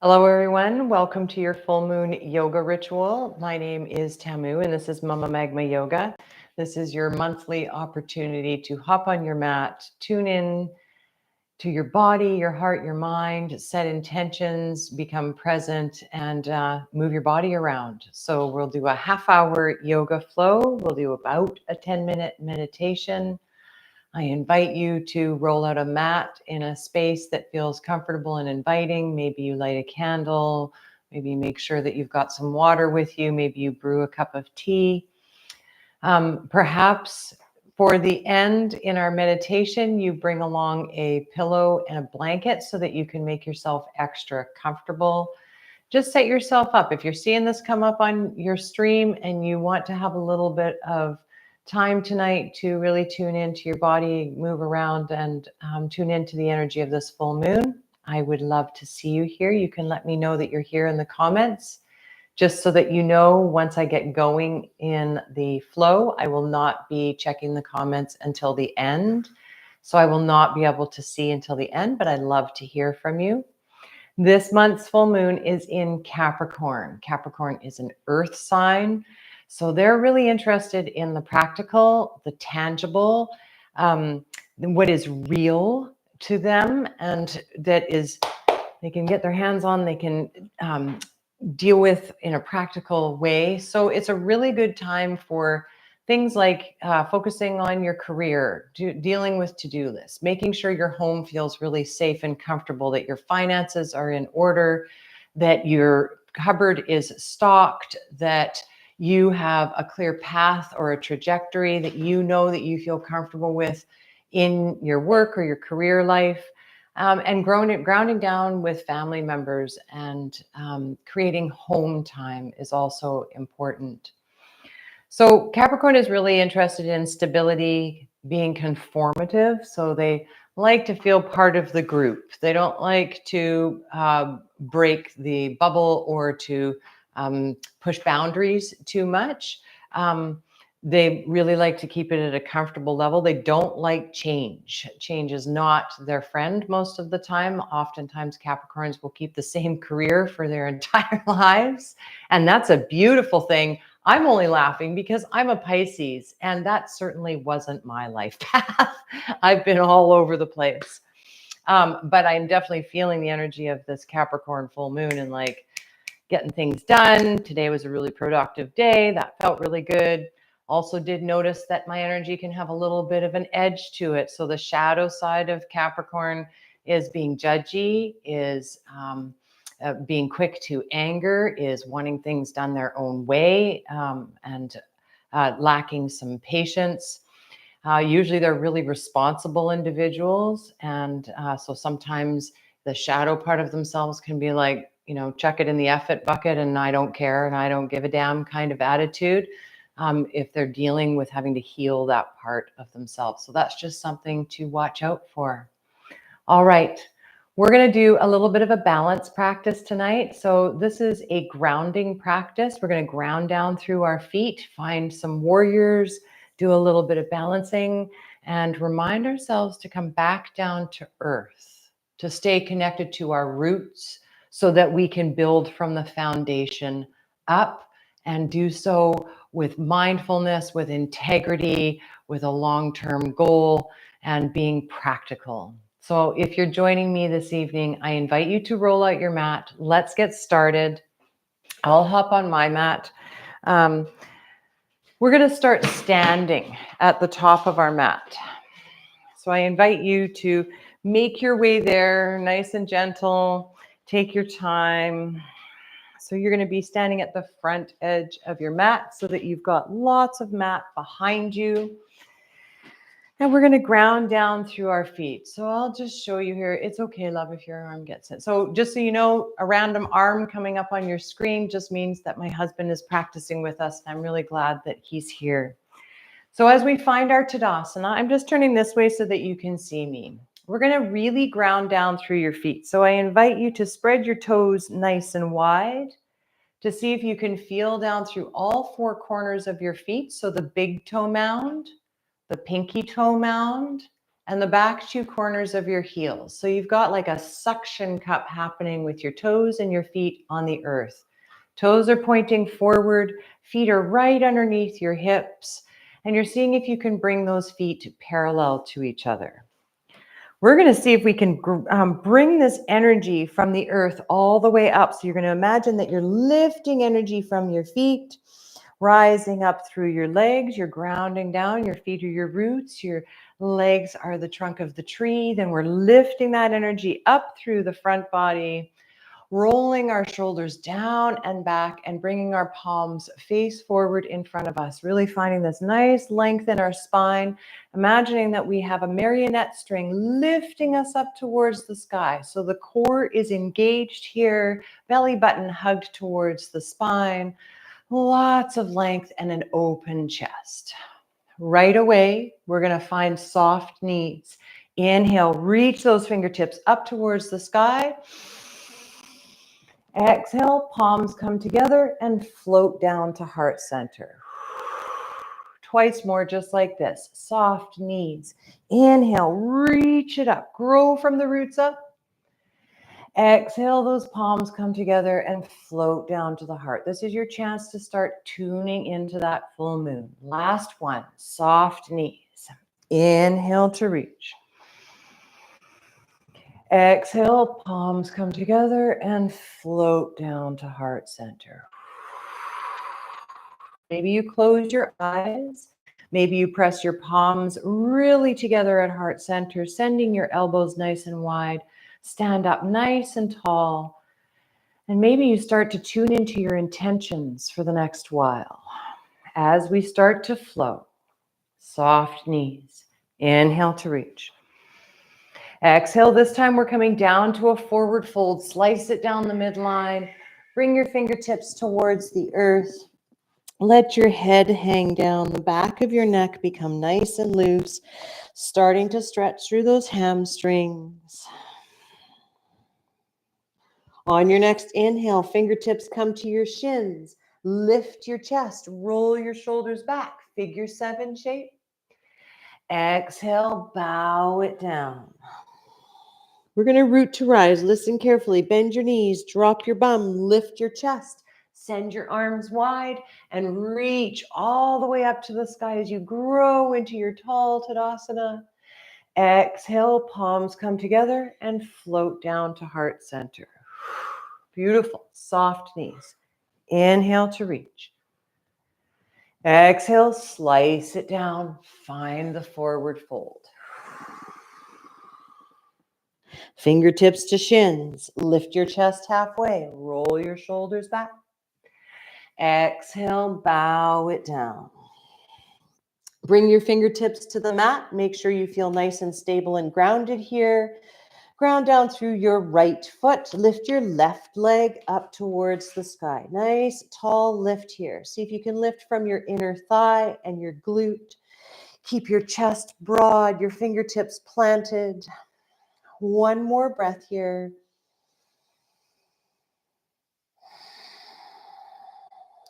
Hello, everyone. Welcome to your full moon yoga ritual. My name is Tamu, and this is Mama Magma Yoga. This is your monthly opportunity to hop on your mat, tune in to your body, your heart, your mind, set intentions, become present, and move your body around. So we'll do a half-hour yoga flow. We'll do about a 10-minute meditation. I invite you to roll out a mat in a space that feels comfortable and inviting. Maybe you light a candle, maybe make sure that you've got some water with you, maybe you brew a cup of tea. Perhaps for the end in our meditation, you bring along a pillow and a blanket so that you can make yourself extra comfortable. Just set yourself up. If you're seeing this come up on your stream and you want to have a little bit of time tonight to really tune into your body, move around, and tune into the energy of this full moon, I would love to see you here. You can let me know that you're here in the comments, just so that you know once I get going in the flow, I will not be checking the comments until the end. So I will not be able to see until the end, but I'd love to hear from you. This month's full moon is in Capricorn. Capricorn is an earth sign. So they're really interested in the practical, the tangible, what is real to them, and that is they can get their hands on, they can deal with in a practical way. So it's a really good time for things like focusing on your career, dealing with to-do lists, making sure your home feels really safe and comfortable, that your finances are in order, that your cupboard is stocked, that you have a clear path or a trajectory that you know that you feel comfortable with in your work or your career life. And grounding down with family members and creating home time is also important. So Capricorn is really interested in stability, being conformative. So they like to feel part of the group. They don't like to break the bubble or to push boundaries too much. They really like to keep it at a comfortable level. They don't like change. Change is not their friend most of the time. Oftentimes, Capricorns will keep the same career for their entire lives. And that's a beautiful thing. I'm only laughing because I'm a Pisces, and that certainly wasn't my life path. I've been all over the place. But I'm definitely feeling the energy of this Capricorn full moon and like getting things done. Today was a really productive day. That felt really good. Also did notice that my energy can have a little bit of an edge to it. So the shadow side of Capricorn is being judgy, is being quick to anger, is wanting things done their own way, and lacking some patience. Usually they're really responsible individuals. And so sometimes the shadow part of themselves can be like, chuck it in the F it bucket and I don't care and I don't give a damn kind of attitude, if they're dealing with having to heal that part of themselves. So that's just something to watch out for. All right. We're going to do a little bit of a balance practice tonight. So this is a grounding practice. We're going to ground down through our feet, find some warriors, do a little bit of balancing, and remind ourselves to come back down to earth, to stay connected to our roots so that we can build from the foundation up and do so with mindfulness, with integrity, with a long-term goal, and being practical. So if you're joining me this evening, I invite you to roll out your mat. Let's get started. I'll hop on my mat. We're going to start standing at the top of our mat. So I invite you to make your way there, nice and gentle. Take your time. So you're going to be standing at the front edge of your mat so that you've got lots of mat behind you. And we're going to ground down through our feet. So I'll just show you here. It's okay, love, if your arm gets it. So just so you know, a random arm coming up on your screen just means that my husband is practicing with us. And I'm really glad that he's here. So as we find our Tadasana, I'm just turning this way so that you can see me. We're going to really ground down through your feet. So I invite you to spread your toes nice and wide to see if you can feel down through all four corners of your feet. So the big toe mound, the pinky toe mound, and the back two corners of your heels. So you've got like a suction cup happening with your toes and your feet on the earth. Toes are pointing forward, feet are right underneath your hips, and you're seeing if you can bring those feet parallel to each other. We're going to see if we can bring this energy from the earth all the way up. So you're going to imagine that you're lifting energy from your feet, rising up through your legs. You're grounding down. Your feet are your roots. Your legs are the trunk of the tree. Then we're lifting that energy up through the front body, rolling our shoulders down and back and bringing our palms face forward in front of us, really finding this nice length in our spine, imagining that we have a marionette string lifting us up towards the sky. So the core is engaged here, belly button hugged towards the spine, lots of length and an open chest. Right away, we're going to find soft knees. Inhale, reach those fingertips up towards the sky. Exhale, palms come together and float down to heart center. Twice more, just like this. Soft knees. Inhale, reach it up. Grow from the roots up. Exhale, those palms come together and float down to the heart. This is your chance to start tuning into that full moon. Last one, soft knees. Inhale to reach. Exhale, palms come together and float down to heart center. Maybe you close your eyes. Maybe you press your palms really together at heart center, sending your elbows nice and wide. Stand up nice and tall. And maybe you start to tune into your intentions for the next while. As we start to flow, soft knees. Inhale to reach. Exhale, this time we're coming down to a forward fold. Slice it down the midline. Bring your fingertips towards the earth. Let your head hang down. The back of your neck become nice and loose, starting to stretch through those hamstrings. On your next inhale, fingertips come to your shins. Lift your chest. Roll your shoulders back. Figure 7 shape. Exhale, bow it down. We're going to root to rise. Listen carefully. Bend your knees. Drop your bum. Lift your chest. Send your arms wide and reach all the way up to the sky as you grow into your tall Tadasana. Exhale, palms come together and float down to heart center. Beautiful. Soft knees. Inhale to reach. Exhale, slice it down. Find the forward fold. Fingertips to shins. Lift your chest halfway. Roll your shoulders back. Exhale, bow it down. Bring your fingertips to the mat. Make sure you feel nice and stable and grounded here. Ground down through your right foot. Lift your left leg up towards the sky. Nice, tall lift here. See if you can lift from your inner thigh and your glute. Keep your chest broad, your fingertips planted. One more breath here.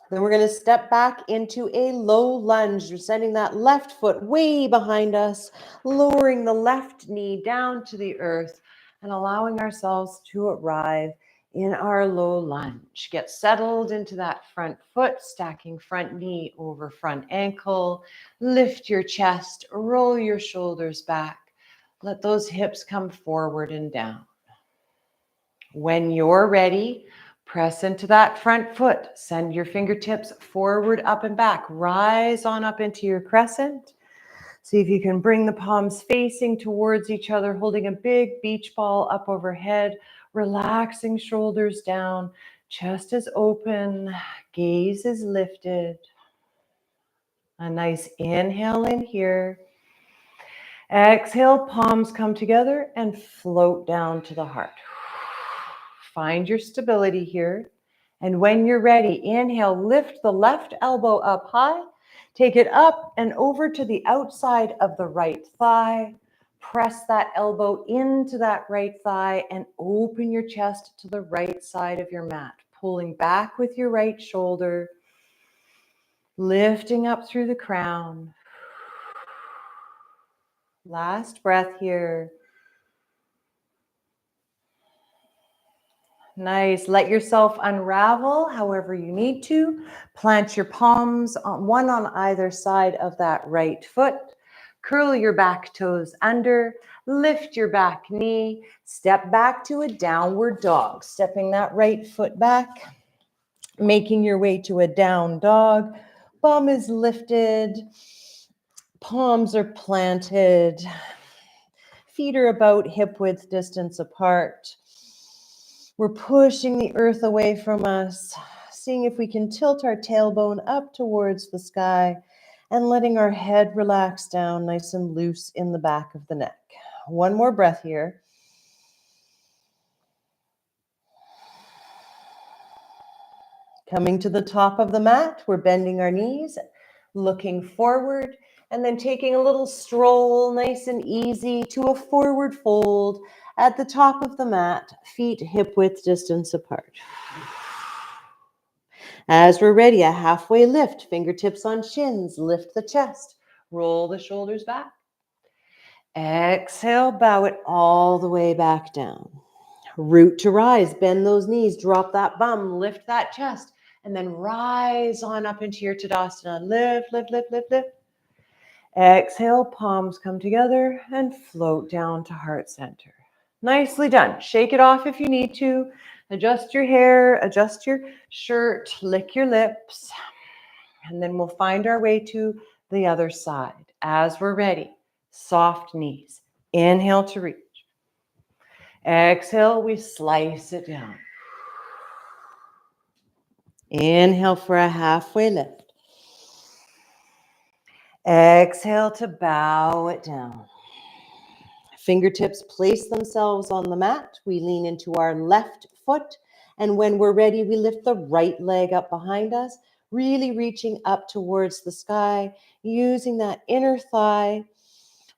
Then we're going to step back into a low lunge. We're sending that left foot way behind us, lowering the left knee down to the earth and allowing ourselves to arrive in our low lunge. Get settled into that front foot, stacking front knee over front ankle. Lift your chest, roll your shoulders back. Let those hips come forward and down. When you're ready, press into that front foot. Send your fingertips forward, up and back. Rise on up into your crescent. See if you can bring the palms facing towards each other, holding a big beach ball up overhead, relaxing shoulders down, chest is open, gaze is lifted. A nice inhale in here. Exhale, palms come together and float down to the heart. Find your stability here. And when you're ready, inhale, lift the left elbow up high. Take it up and over to the outside of the right thigh. Press that elbow into that right thigh and open your chest to the right side of your mat. Pulling back with your right shoulder. Lifting up through the crown. Last breath here. Nice. Let yourself unravel however you need to. Plant your palms, one on either side of that right foot. Curl your back toes under. Lift your back knee. Step back to a downward dog. Stepping that right foot back. Making your way to a down dog. Bum is lifted. Palms are planted. Feet are about hip width distance apart. We're pushing the earth away from us, seeing if we can tilt our tailbone up towards the sky and letting our head relax down nice and loose in the back of the neck. One more breath here. Coming to the top of the mat, we're bending our knees, looking forward, and then taking a little stroll, nice and easy, to a forward fold at the top of the mat, feet hip width distance apart. As we're ready, a halfway lift, fingertips on shins, lift the chest, roll the shoulders back. Exhale, bow it all the way back down. Root to rise, bend those knees, drop that bum, lift that chest, and then rise on up into your Tadasana. Lift, lift, lift, lift, lift. Exhale, palms come together and float down to heart center. Nicely done. Shake it off if you need to. Adjust your hair, adjust your shirt, lick your lips, and then we'll find our way to the other side. As we're ready, soft knees. Inhale to reach. Exhale, we slice it down. Inhale for a halfway lift. Exhale to bow it down. Fingertips place themselves on the mat. We lean into our left foot. And when we're ready, we lift the right leg up behind us, really reaching up towards the sky, using that inner thigh.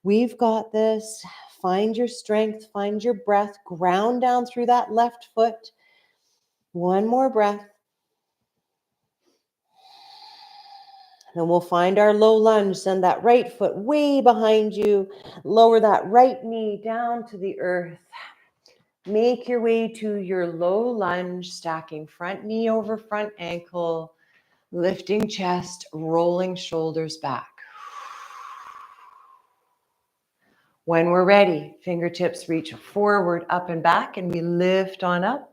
We've got this. Find your strength, find your breath, ground down through that left foot. One more breath. Then we'll find our low lunge. Send that right foot way behind you. Lower that right knee down to the earth. Make your way to your low lunge, stacking front knee over front ankle, lifting chest, rolling shoulders back. When we're ready, fingertips reach forward, up and back, and we lift on up.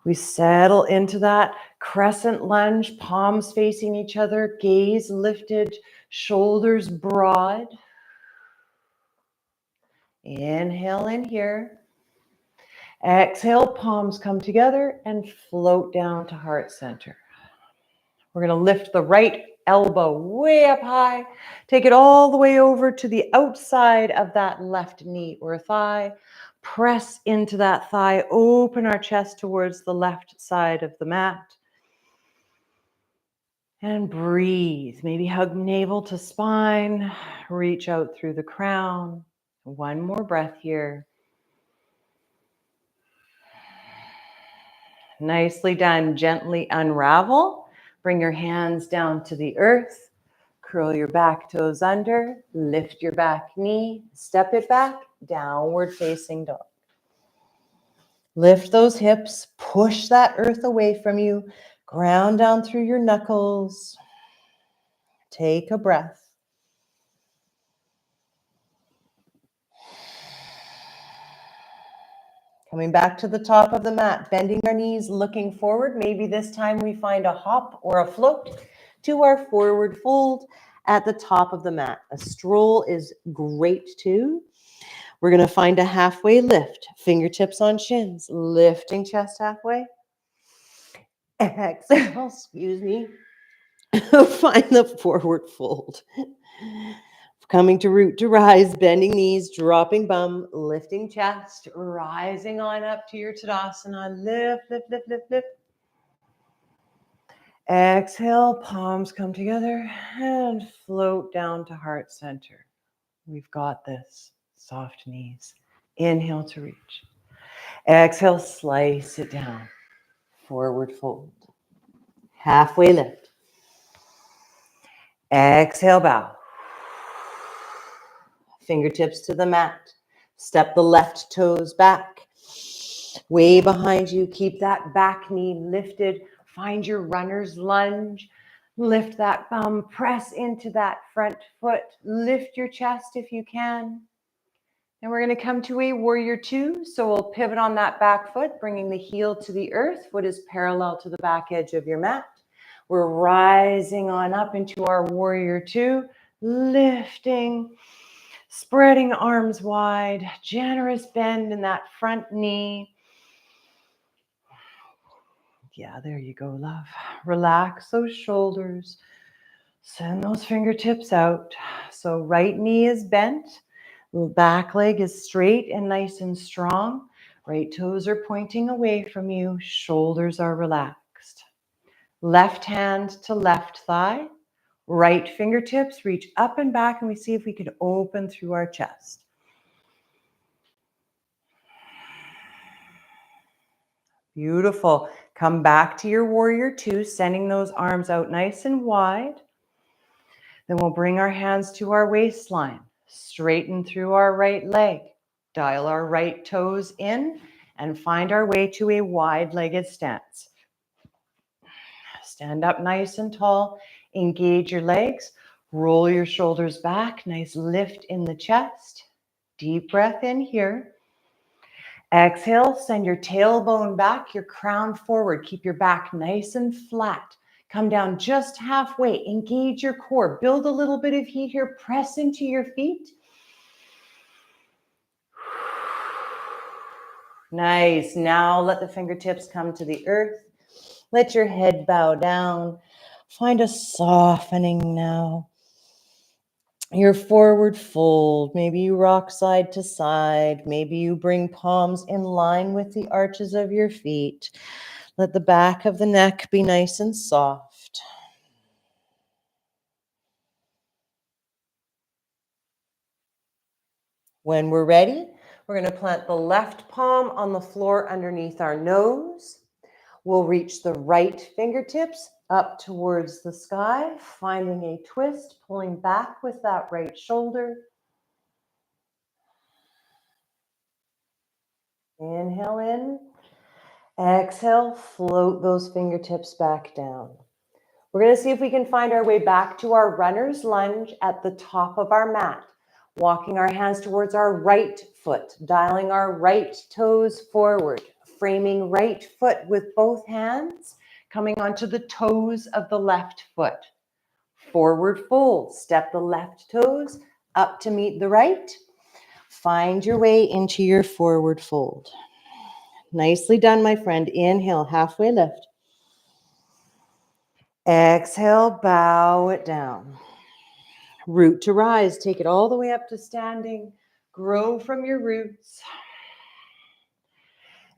We settle into that crescent lunge, palms facing each other, gaze lifted, shoulders broad. Inhale in here. Exhale, palms come together and float down to heart center. We're going to lift the right elbow way up high. Take it all the way over to the outside of that left knee or thigh. Press into that thigh. Open our chest towards the left side of the mat. And breathe. Maybe hug navel to spine. Reach out through the crown. One more breath here. Nicely done. Gently unravel. Bring your hands down to the earth. Curl your back toes under. Lift your back knee. Step it back. Downward facing dog. Lift those hips. Push that earth away from you. Ground down through your knuckles. Take a breath. Coming back to the top of the mat, bending our knees, looking forward. Maybe this time we find a hop or a float to our forward fold at the top of the mat. A stroll is great too. We're going to find a halfway lift. Fingertips on shins, lifting chest halfway. Exhale, excuse me. Find the forward fold. Coming to root to rise, bending knees, dropping bum, lifting chest, rising on up to your Tadasana. Lift, lift, lift, lift, lift. Exhale, palms come together and float down to heart center. We've got this. Soft knees. Inhale to reach. Exhale, slice it down. Forward fold. Halfway lift. Exhale, bow. fingertips to the mat. Step the left toes back. Way behind you, keep that back knee lifted. Find your runner's lunge. Lift that bum, press into that front foot. Lift your chest if you can. And we're going to come to a warrior two. So we'll pivot on that back foot, bringing the heel to the earth. Foot is parallel to the back edge of your mat. We're rising on up into our warrior two, lifting, spreading arms wide, generous bend in that front knee. Yeah, there you go, love. Relax those shoulders. Send those fingertips out. So right knee is bent. Back leg is straight and nice and strong. Right toes are pointing away from you. Shoulders are relaxed. Left hand to left thigh. Right fingertips reach up and back, and we see if we can open through our chest. Beautiful. Come back to your warrior two, sending those arms out nice and wide. Then we'll bring our hands to our waistline, straighten through our right leg, dial our right toes in, and find our way to a wide-legged stance. Stand up nice and tall, engage your legs, roll your shoulders back, nice lift in the chest. Deep breath in here. Exhale, send your tailbone back, your crown forward. Keep your back nice and flat. Come down just halfway. Engage your core. Build a little bit of heat here. Press into your feet. Nice. Now let the fingertips come to the earth. Let your head bow down. Find a softening now. Your forward fold. Maybe you rock side to side. Maybe you bring palms in line with the arches of your feet. Let the back of the neck be nice and soft. When we're ready, we're going to plant the left palm on the floor underneath our nose. We'll reach the right fingertips up towards the sky, finding a twist, pulling back with that right shoulder. Inhale in. Exhale, float those fingertips back down. We're going to see if we can find our way back to our runner's lunge at the top of our mat. Walking our hands towards our right foot, dialing our right toes forward, framing right foot with both hands, coming onto the toes of the left foot. Forward fold, step the left toes up to meet the right. Find your way into your forward fold. Nicely done, my friend. Inhale, halfway lift. Exhale, bow it down. Root to rise, take it all the way up to standing. Grow from your roots.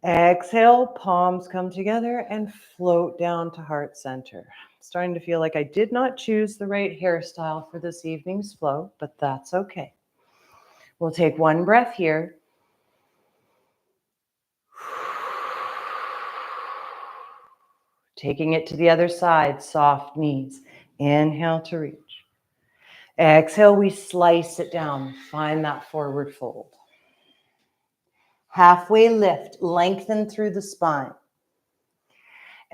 Exhale, palms come together and float down to heart center. Starting to feel like I did not choose the right hairstyle for this evening's flow, but that's okay. We'll take one breath here. Taking it to the other side, soft knees. Inhale to reach. Exhale, we slice it down. Find that forward fold. Halfway lift, lengthen through the spine.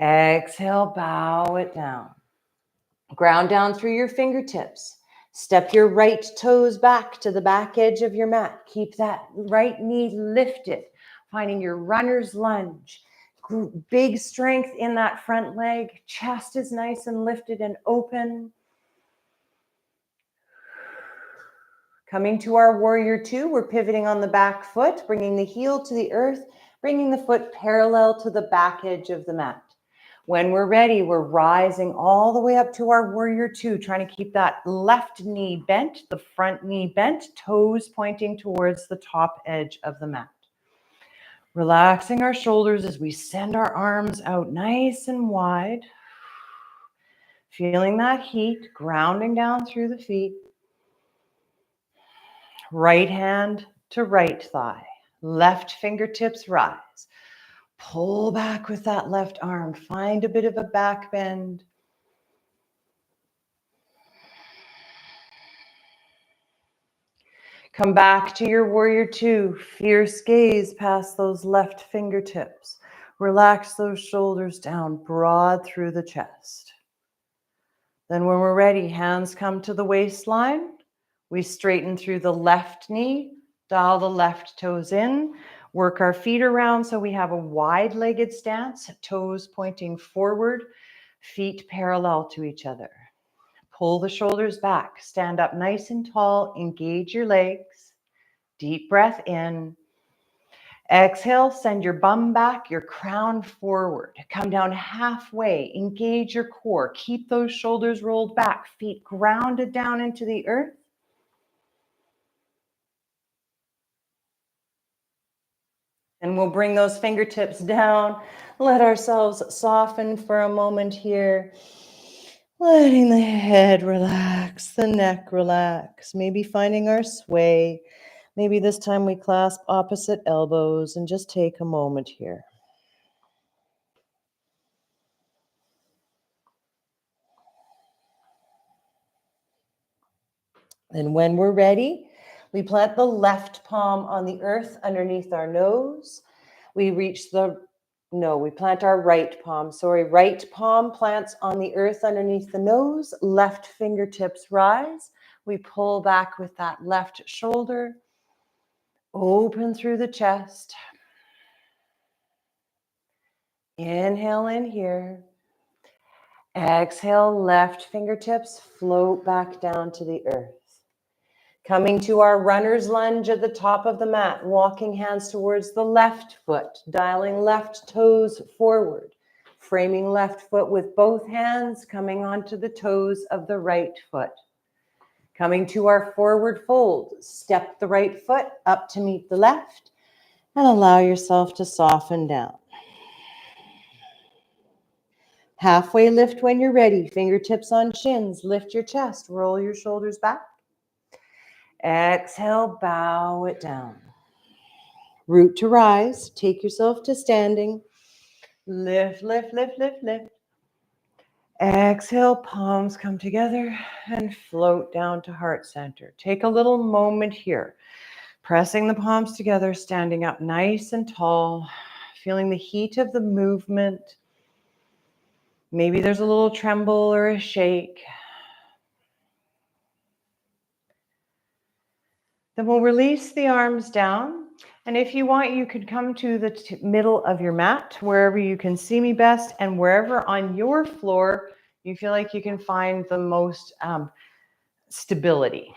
Exhale, bow it down. Ground down through your fingertips. Step your right toes back to the back edge of your mat. Keep that right knee lifted, finding your runner's lunge. Big strength in that front leg. Chest is nice and lifted and open. Coming to our warrior two, we're pivoting on the back foot, bringing the heel to the earth, bringing the foot parallel to the back edge of the mat. When we're ready, we're rising all the way up to our warrior two, trying to keep that left knee bent, the front knee bent, toes pointing towards the top edge of the mat. Relaxing our shoulders as we send our arms out nice and wide. Feeling that heat, grounding down through the feet. Right hand to right thigh. Left fingertips rise. Pull back with that left arm. Find a bit of a back bend. Come back to your warrior two. Fierce gaze past those left fingertips. Relax those shoulders down, broad through the chest. Then when we're ready, hands come to the waistline. We straighten through the left knee, dial the left toes in, work our feet around so we have a wide-legged stance, toes pointing forward, feet parallel to each other. Pull the shoulders back, stand up nice and tall, engage your legs. Deep breath in. Exhale, send your bum back, your crown forward. Come down halfway, engage your core. Keep those shoulders rolled back, feet grounded down into the earth. And we'll bring those fingertips down. Let ourselves soften for a moment here. Letting the head relax, the neck relax, maybe finding our sway. Maybe this time we clasp opposite elbows and just take a moment here. And when we're ready, we plant the left palm on the earth underneath our nose. We plant our right palm. Right palm plants on the earth underneath the nose. Left fingertips rise. We pull back with that left shoulder. Open through the chest. Inhale in here. Exhale, left fingertips float back down to the earth. Coming to our runner's lunge at the top of the mat, walking hands towards the left foot, dialing left toes forward, framing left foot with both hands, coming onto the toes of the right foot. Coming to our forward fold, step the right foot up to meet the left, and allow yourself to soften down. Halfway lift when you're ready, fingertips on shins, lift your chest, roll your shoulders back. Exhale, bow it down. Root to rise, take yourself to standing. Lift, lift, lift, lift, lift. Exhale, palms come together and float down to heart center. Take a little moment here, pressing the palms together, standing up nice and tall, feeling the heat of the movement. Maybe there's a little tremble or a shake. Then we'll release the arms down. And if you want, you could come to the middle of your mat, wherever you can see me best, and wherever on your floor you feel like you can find the most stability.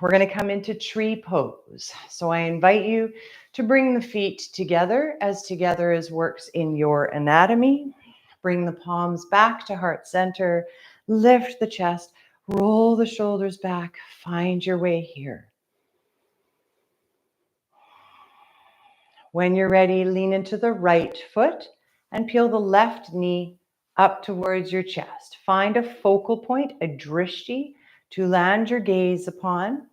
We're going to come into tree pose. So I invite you to bring the feet together as works in your anatomy. Bring the palms back to heart center. Lift the chest. Roll the shoulders back. Find your way here. When you're ready, lean into the right foot and peel the left knee up towards your chest. Find a focal point, a drishti, to land your gaze upon.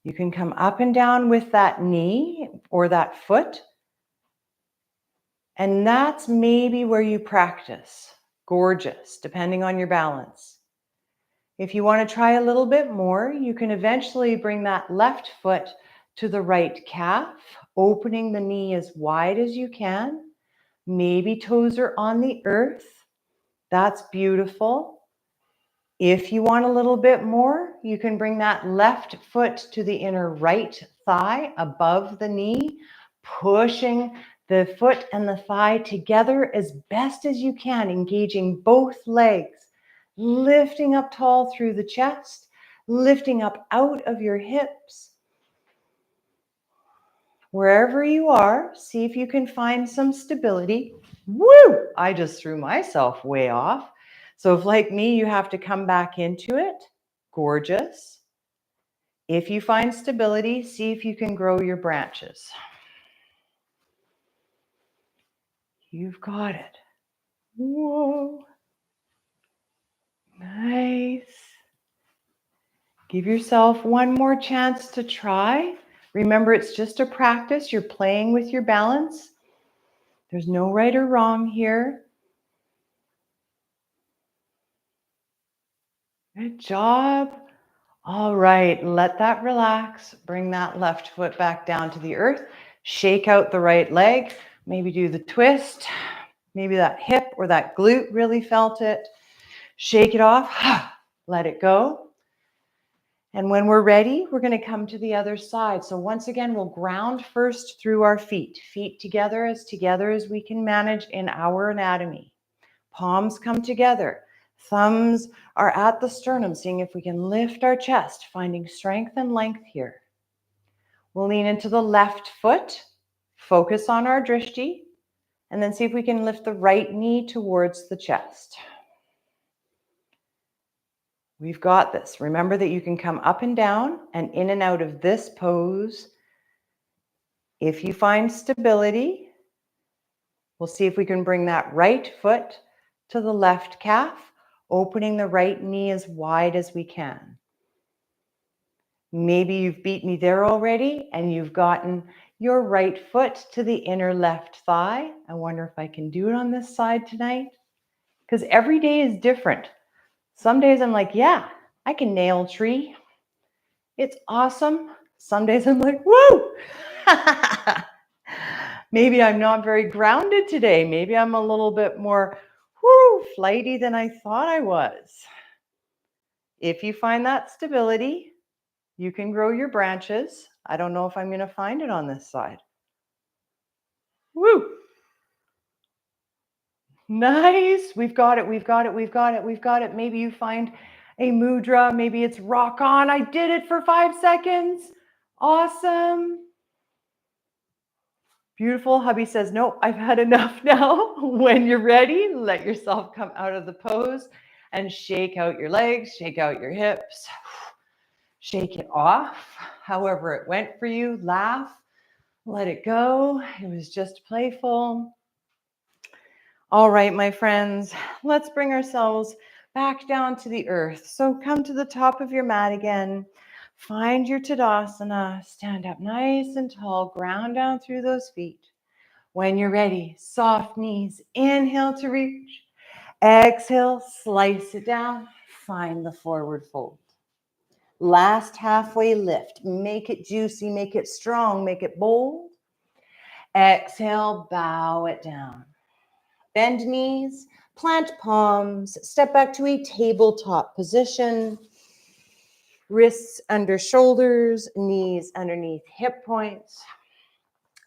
You can come up and down with that knee or that foot. And that's maybe where you practice. Gorgeous, depending on your balance. If you want to try a little bit more, you can eventually bring that left foot to the right calf, opening the knee as wide as you can. Maybe toes are on the earth. That's beautiful. If you want a little bit more, you can bring that left foot to the inner right thigh above the knee, pushing the foot and the thigh together as best as you can, engaging both legs, lifting up tall through the chest, lifting up out of your hips. Wherever you are, see if you can find some stability. Woo! I just threw myself way off. So if, like me, you have to come back into it, gorgeous. If you find stability, see if you can grow your branches. You've got it. Whoa. Nice. Give yourself one more chance to try. Remember, it's just a practice. You're playing with your balance. There's no right or wrong here. Good job. All right, let that relax. Bring that left foot back down to the earth. Shake out the right leg. Maybe do the twist. Maybe that hip or that glute really felt it. Shake it off. Let it go. And when we're ready, we're going to come to the other side. So once again, we'll ground first through our feet. Feet together as we can manage in our anatomy. Palms come together. Thumbs are at the sternum, seeing if we can lift our chest, finding strength and length here. We'll lean into the left foot, focus on our drishti, and then see if we can lift the right knee towards the chest. We've got this. Remember that you can come up and down and in and out of this pose. If you find stability, we'll see if we can bring that right foot to the left calf, opening the right knee as wide as we can. Maybe you've beat me there already and you've gotten your right foot to the inner left thigh. I wonder if I can do it on this side tonight, because every day is different. Some days I'm like, yeah, I can nail tree. It's awesome. Some days I'm like, woo! Maybe I'm not very grounded today. Maybe I'm a little bit more flighty than I thought I was. If you find that stability, you can grow your branches. I don't know if I'm going to find it on this side. Woo! Nice. We've got it. We've got it. We've got it. We've got it. Maybe you find a mudra. Maybe it's rock on. I did it for 5 seconds. Awesome. Beautiful. Hubby says, nope, I've had enough now. When you're ready, let yourself come out of the pose and shake out your legs, shake out your hips, shake it off. However it went for you, laugh, let it go. It was just playful. All right, my friends, let's bring ourselves back down to the earth. So come to the top of your mat again. Find your Tadasana. Stand up nice and tall. Ground down through those feet. When you're ready, soft knees. Inhale to reach. Exhale, slice it down. Find the forward fold. Last halfway lift. Make it juicy, make it strong, make it bold. Exhale, bow it down. Bend knees, plant palms, step back to a tabletop position. Wrists under shoulders, knees underneath hip points.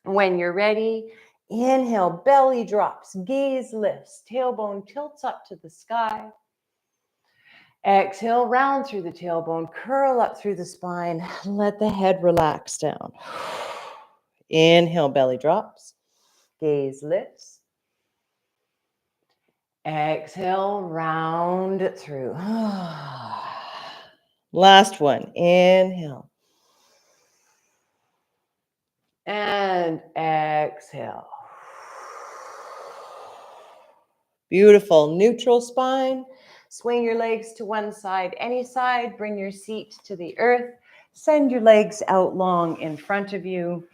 When you're ready, inhale, belly drops, gaze lifts, tailbone tilts up to the sky. Exhale, round through the tailbone, curl up through the spine. Let the head relax down. Inhale, belly drops, gaze lifts. Exhale, round it through. Last one, inhale. And exhale. Beautiful. Neutral spine. Swing your legs to one side, any side. Bring your seat to the earth. Send your legs out long in front of you.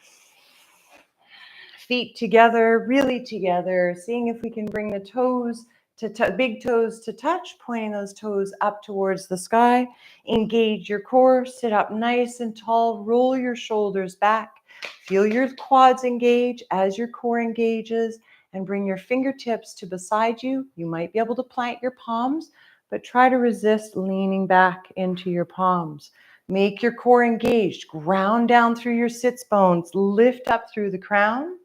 Feet together, really together. Seeing if we can bring the toes to big toes to touch, pointing those toes up towards the sky. Engage your core. Sit up nice and tall. Roll your shoulders back. Feel your quads engage as your core engages. And bring your fingertips to beside you. You might be able to plant your palms, but try to resist leaning back into your palms. Make your core engaged. Ground down through your sits bones. Lift up through the crown.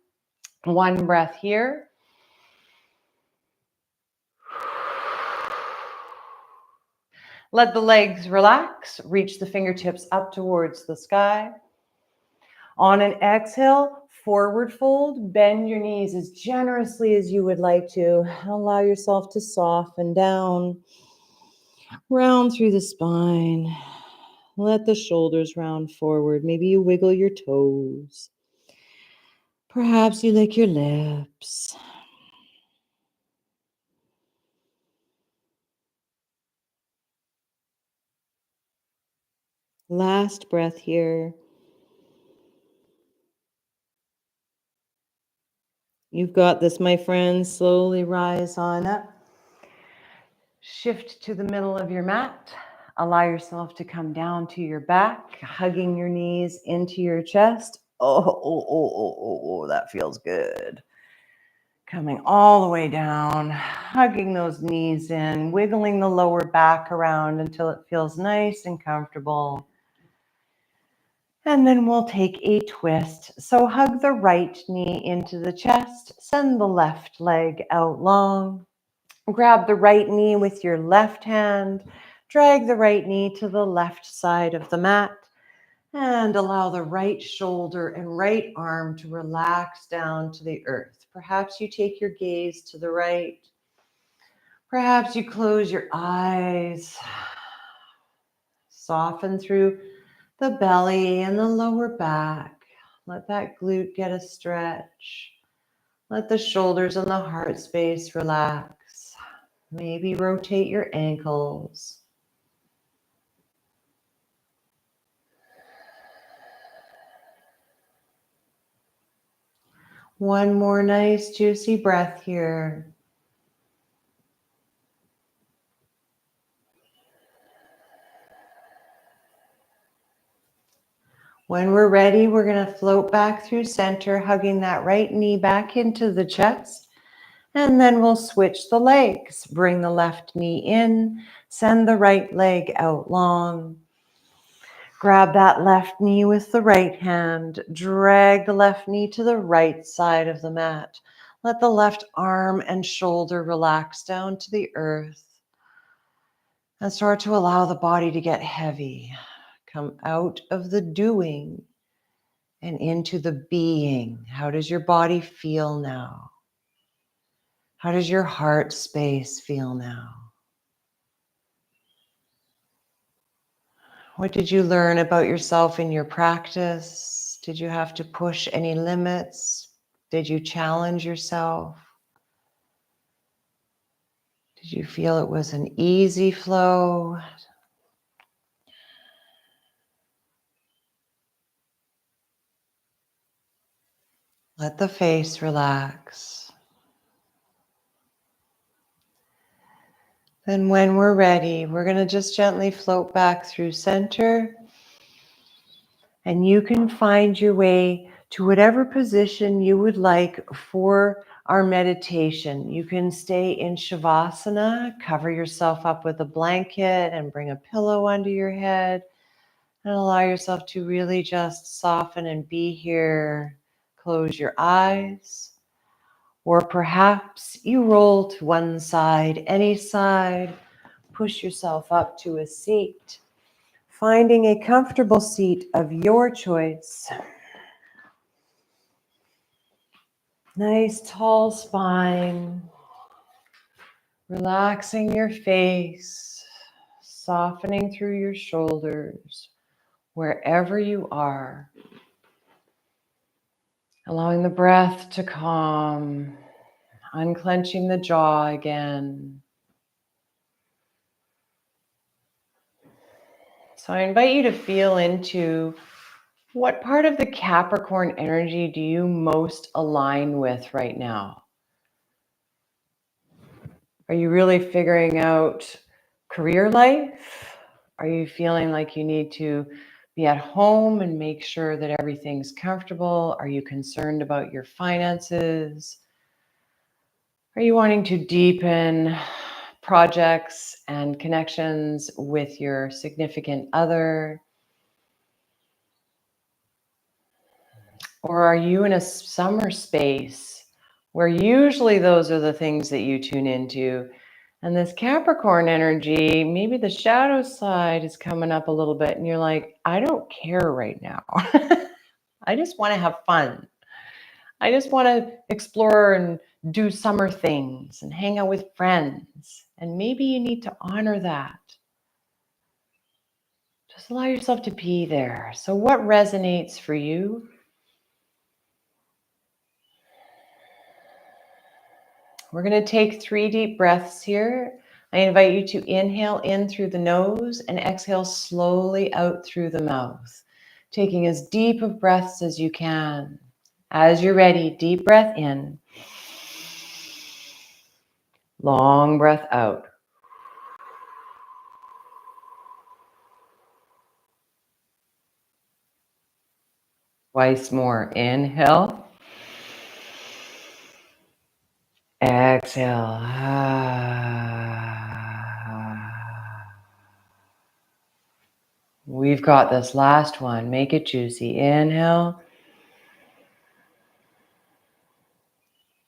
One breath here. Let the legs relax. Reach the fingertips up towards the sky. On an exhale, forward fold, bend your knees as generously as you would like to. Allow yourself to soften down, round through the spine. Let the shoulders round forward. Maybe you wiggle your toes. Perhaps you lick your lips. Last breath here. You've got this, my friends. Slowly rise on up. Shift to the middle of your mat. Allow yourself to come down to your back, hugging your knees into your chest. Oh, that feels good. Coming all the way down, hugging those knees in, wiggling the lower back around until it feels nice and comfortable. And then we'll take a twist. So hug the right knee into the chest, send the left leg out long. Grab the right knee with your left hand, drag the right knee to the left side of the mat, and allow the right shoulder and right arm to relax down to the earth. Perhaps you take your gaze to the right. Perhaps you close your eyes. Soften through the belly and the lower back. Let that glute get a stretch. Let the shoulders and the heart space relax. Maybe rotate your ankles. One more nice juicy breath here. When we're ready, we're going to float back through center, hugging that right knee back into the chest. And then we'll switch the legs. Bring the left knee in, send the right leg out long. Grab that left knee with the right hand. Drag the left knee to the right side of the mat. Let the left arm and shoulder relax down to the earth. And start to allow the body to get heavy. Come out of the doing and into the being. How does your body feel now? How does your heart space feel now? What did you learn about yourself in your practice? Did you have to push any limits? Did you challenge yourself? Did you feel it was an easy flow? Let the face relax. Then when we're ready, we're going to just gently float back through center. And you can find your way to whatever position you would like for our meditation. You can stay in Shavasana, cover yourself up with a blanket and bring a pillow under your head and allow yourself to really just soften and be here. Close your eyes. Or perhaps you roll to one side, any side, push yourself up to a seat, finding a comfortable seat of your choice. Nice tall spine, relaxing your face, softening through your shoulders, wherever you are. Allowing the breath to calm, unclenching the jaw again. So I invite you to feel into what part of the Capricorn energy do you most align with right now? Are you really figuring out career life? Are you feeling like you need to be at home and make sure that everything's comfortable? Are you concerned about your finances? Are you wanting to deepen projects and connections with your significant other? Or are you in a summer space where usually those are the things that you tune into? And this Capricorn energy, maybe the shadow side is coming up a little bit and you're like, I don't care right now. I just want to have fun. I just want to explore and do summer things and hang out with friends. And maybe you need to honor that. Just allow yourself to be there. So what resonates for you? We're going to take 3 deep breaths here. I invite you to inhale in through the nose and exhale slowly out through the mouth, taking as deep of breaths as you can. As you're ready, deep breath in. Long breath out. Twice more. Inhale. Exhale. We've got this last one. Make it juicy. Inhale.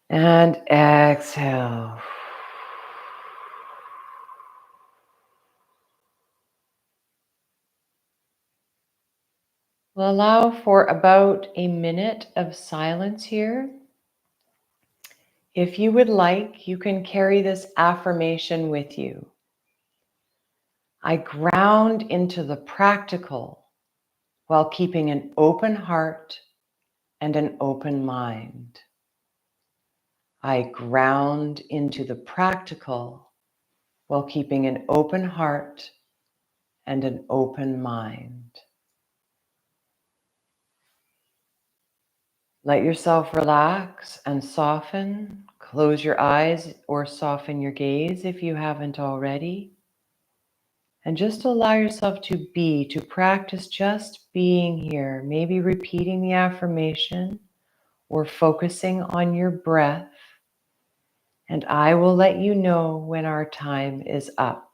And exhale. We'll allow for about a minute of silence here. If you would like, you can carry this affirmation with you. I ground into the practical while keeping an open heart and an open mind. I ground into the practical while keeping an open heart and an open mind. Let yourself relax and soften. Close your eyes or soften your gaze if you haven't already. And just allow yourself to practice just being here, maybe repeating the affirmation or focusing on your breath. And I will let you know when our time is up.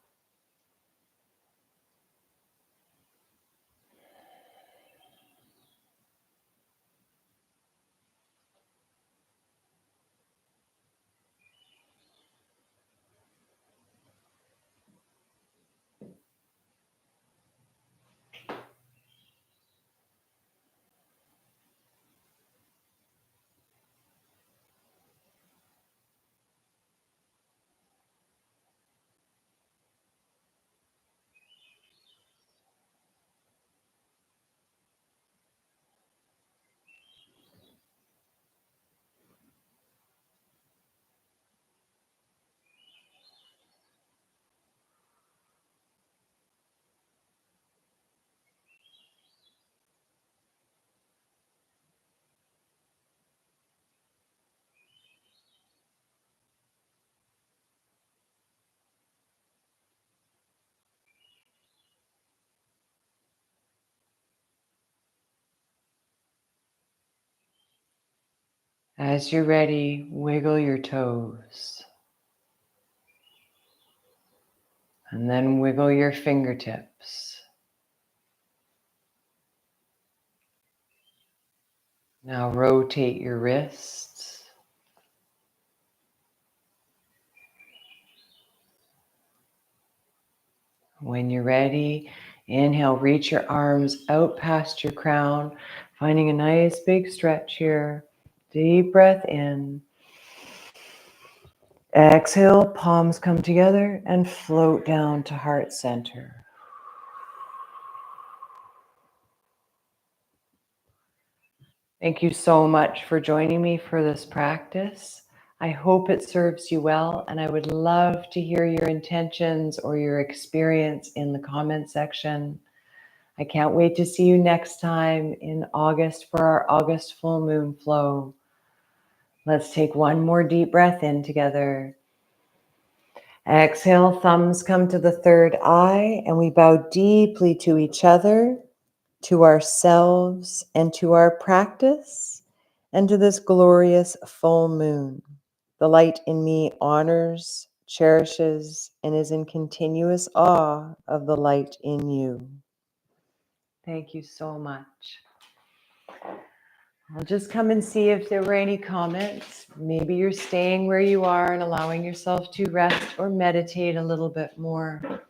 As you're ready, wiggle your toes. And then wiggle your fingertips. Now rotate your wrists. When you're ready, inhale, reach your arms out past your crown, finding a nice big stretch here. Deep breath in. Exhale, palms come together and float down to heart center. Thank you so much for joining me for this practice. I hope it serves you well, and I would love to hear your intentions or your experience in the comment section. I can't wait to see you next time in August for our August full moon flow. Let's take one more deep breath in together. Exhale, thumbs come to the third eye, and we bow deeply to each other, to ourselves, and to our practice, and to this glorious full moon. The light in me honors, cherishes, and is in continuous awe of the light in you. Thank you so much. I'll just come and see if there were any comments. Maybe you're staying where you are and allowing yourself to rest or meditate a little bit more.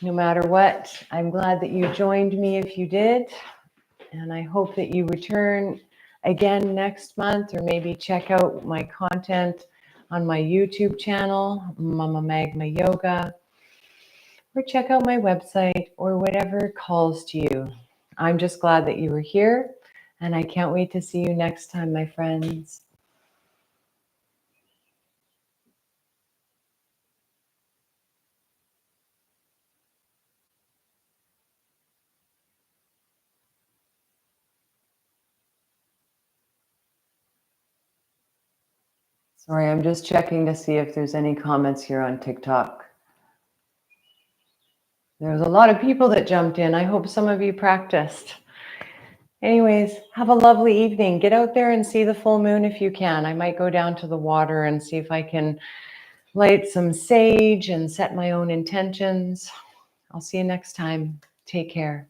No matter what, I'm glad that you joined me if you did. And I hope that you return again next month, or maybe check out my content on my YouTube channel, Mama Magma Yoga, or check out my website or whatever calls to you. I'm just glad that you were here, and I can't wait to see you next time, my friends. Sorry, I'm just checking to see if there's any comments here on TikTok. There's a lot of people that jumped in. I hope some of you practiced. Anyways, have a lovely evening. Get out there and see the full moon if you can. I might go down to the water and see if I can light some sage and set my own intentions. I'll see you next time. Take care.